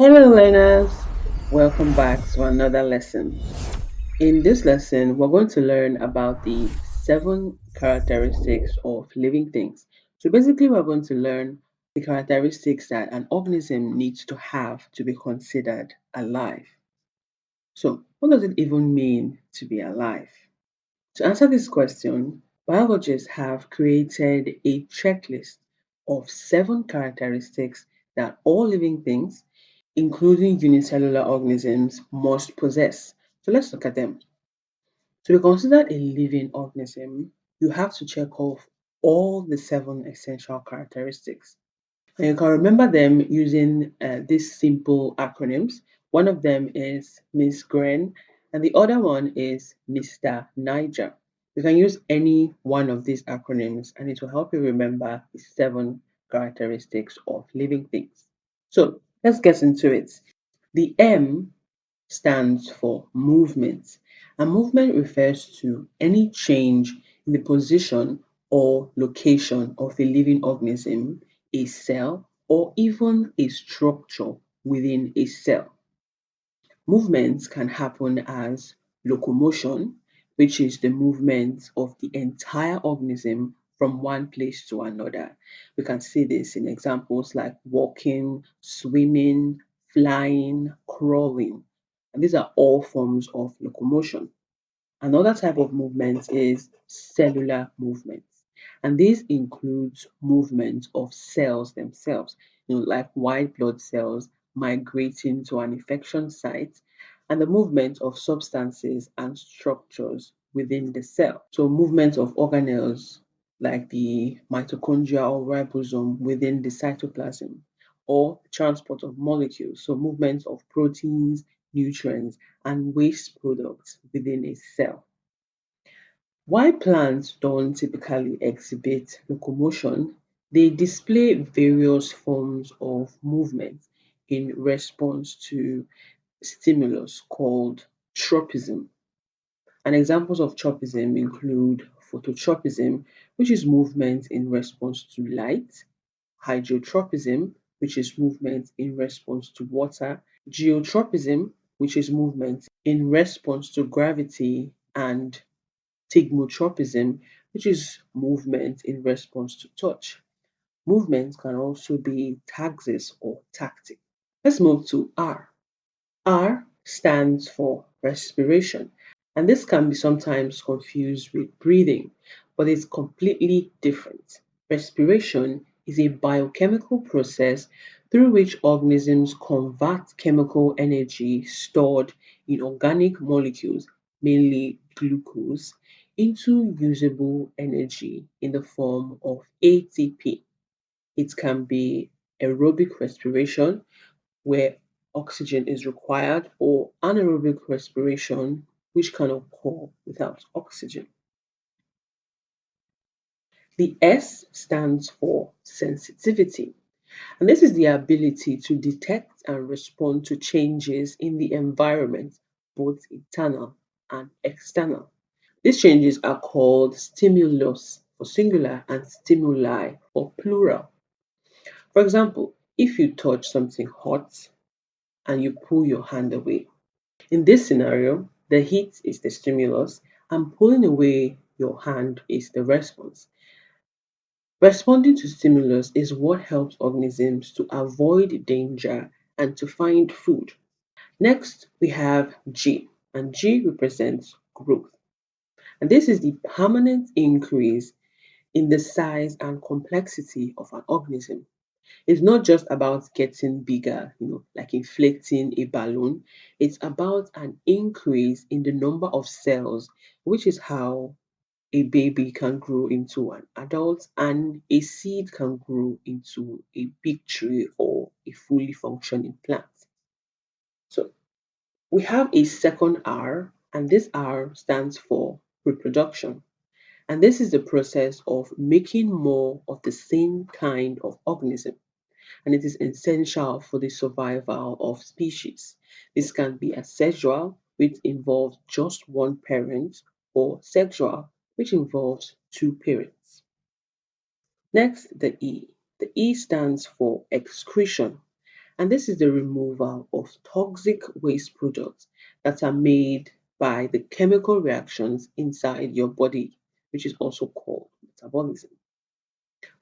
Hello, learners. Welcome back to another lesson. In this lesson, we're going to learn about the 7 characteristics of living things. So, basically, we're going to learn the characteristics that an organism needs to have to be considered alive. So, what does it even mean to be alive? To answer this question, biologists have created a checklist of 7 characteristics that all living things, including unicellular organisms, must possess. So let's look at them. To be considered a living organism, you have to check off all the 7 essential characteristics. And you can remember them using these simple acronyms. One of them is Miss GREN, and the other one is Mr. Niger. You can use any one of these acronyms, and it will help you remember the 7 characteristics of living things. So let's get into it. The M stands for movement, and movement refers to any change in the position or location of a living organism, a cell, or even a structure within a cell. Movements can happen as locomotion, which is the movement of the entire organism from one place to another. We can see this in examples like walking, swimming, flying, crawling. And these are all forms of locomotion. Another type of movement is cellular movement. And this includes movement of cells themselves, like white blood cells migrating to an infection site, and the movement of substances and structures within the cell. So, movement of organelles like the mitochondria or ribosome within the cytoplasm, or transport of molecules, so movement of proteins, nutrients, and waste products within a cell. While plants don't typically exhibit locomotion, they display various forms of movement in response to stimulus called tropism. And examples of tropism include phototropism, which is movement in response to light, hydrotropism, which is movement in response to water, geotropism, which is movement in response to gravity, and stigmotropism, which is movement in response to touch. Movement can also be taxis or tactic. Let's move to R. R stands for respiration, and this can be sometimes confused with breathing, but it's completely different. Respiration is a biochemical process through which organisms convert chemical energy stored in organic molecules, mainly glucose, into usable energy in the form of ATP. It can be aerobic respiration, where oxygen is required, or anaerobic respiration, which can occur without oxygen. The S stands for sensitivity, and this is the ability to detect and respond to changes in the environment, both internal and external. These changes are called stimulus for singular and stimuli for plural. For example, if you touch something hot and you pull your hand away, in this scenario, the heat is the stimulus and pulling away your hand is the response. Responding to stimulus is what helps organisms to avoid danger and to find food. Next, we have G, and G represents growth. And this is the permanent increase in the size and complexity of an organism. It's not just about getting bigger, like inflating a balloon. It's about an increase in the number of cells, which is how a baby can grow into an adult and a seed can grow into a big tree or a fully functioning plant. So we have a second R, and this R stands for reproduction. And this is the process of making more of the same kind of organism, and it is essential for the survival of species. This can be asexual, which involves just one parent, or sexual, which involves two parents. Next, the E. The E stands for excretion, And this is the removal of toxic waste products that are made by the chemical reactions inside your body, which is also called metabolism.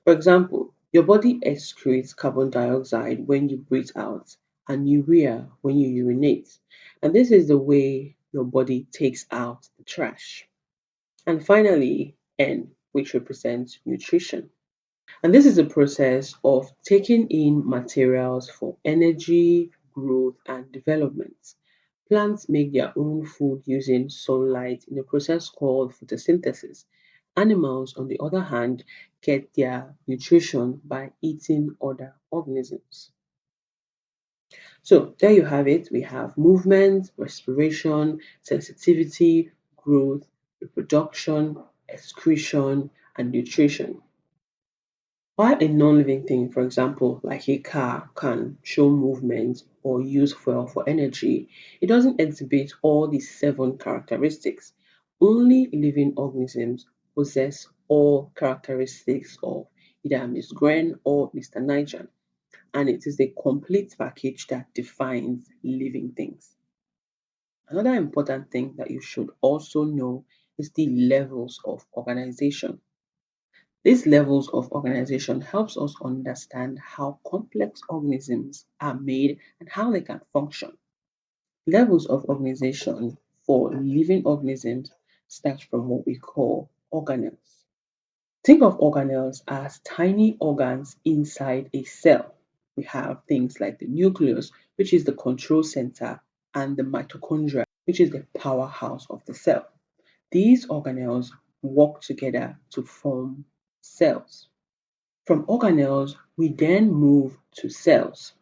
For example, your body excretes carbon dioxide when you breathe out and urea when you urinate. And this is the way your body takes out the trash. And finally, N, which represents nutrition. And this is a process of taking in materials for energy, growth, and development. Plants make their own food using sunlight in a process called photosynthesis. Animals, on the other hand, get their nutrition by eating other organisms. So there you have it. We have movement, respiration, sensitivity, growth, reproduction, excretion, and nutrition. While a non-living thing, for example, like a car, can show movement or use fuel for energy, it doesn't exhibit all these seven characteristics. Only living organisms possess all characteristics of either Miss GREN or Mr. Niger, and it is the complete package that defines living things. Another important thing that you should also know is the levels of organization. These levels of organization helps us understand how complex organisms are made and how they can function. Levels of organization for living organisms start from what we call organelles. Think of organelles as tiny organs inside a cell. We have things like the nucleus, which is the control center, and the mitochondria, which is the powerhouse of the cell. These organelles work together to form cells. From organelles, we then move to cells.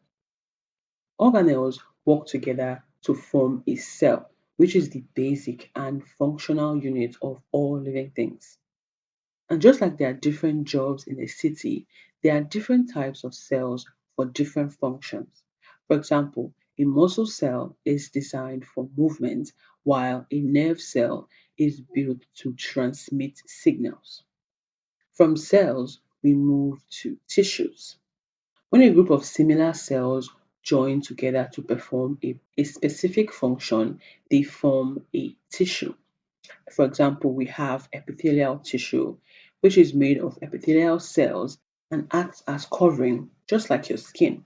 Organelles work together to form a cell, which is the basic and functional unit of all living things. And just like there are different jobs in a city, there are different types of cells for different functions. For example, a muscle cell is designed for movement, while a nerve cell is built to transmit signals. From cells, we move to tissues. When a group of similar cells join together to perform a specific function, they form a tissue. For example, we have epithelial tissue, which is made of epithelial cells and acts as covering, just like your skin.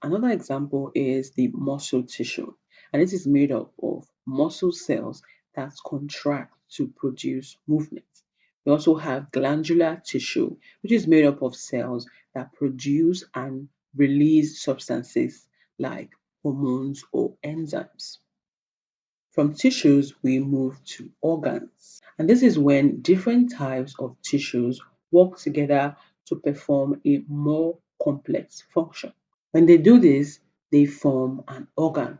Another example is the muscle tissue, and it is made up of muscle cells that contract to produce movement. We also have glandular tissue, which is made up of cells that produce and release substances like hormones or enzymes. From tissues, we move to organs. And this is when different types of tissues work together to perform a more complex function. When they do this, they form an organ.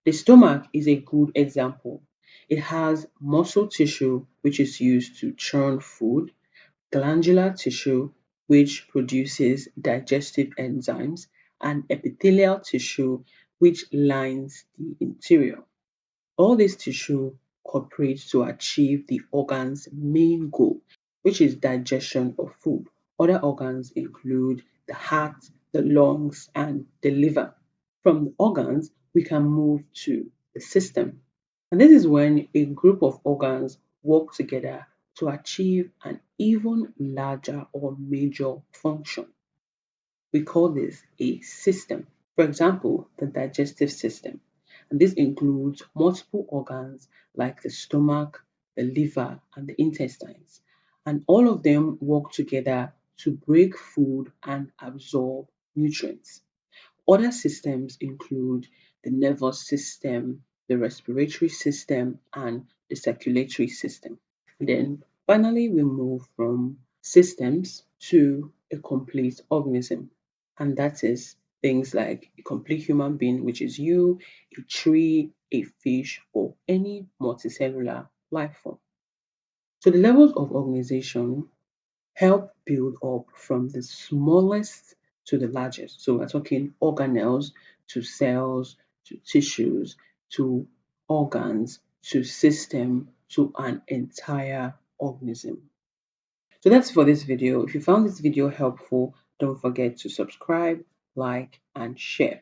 The stomach is a good example. It has muscle tissue, which is used to churn food, glandular tissue, which produces digestive enzymes, and epithelial tissue, which lines the interior. All this tissue cooperates to achieve the organ's main goal, which is digestion of food. Other organs include the heart, the lungs, and the liver. From the organs, we can move to the system. And this is when a group of organs work together to achieve an even larger or major function. We call this a system. For example, the digestive system. And this includes multiple organs like the stomach, the liver, and the intestines. And all of them work together to break food and absorb nutrients. Other systems include the nervous system, the respiratory system, and the circulatory system. Then finally, we move from systems to a complete organism, and that is things like a complete human being, which is you, a tree, a fish, or any multicellular life form. So the levels of organization help build up from the smallest to the largest. So we're talking organelles to cells to tissues to organs to system to an entire organism. So that's for this video. If you found this video helpful, don't forget to subscribe, like, and share.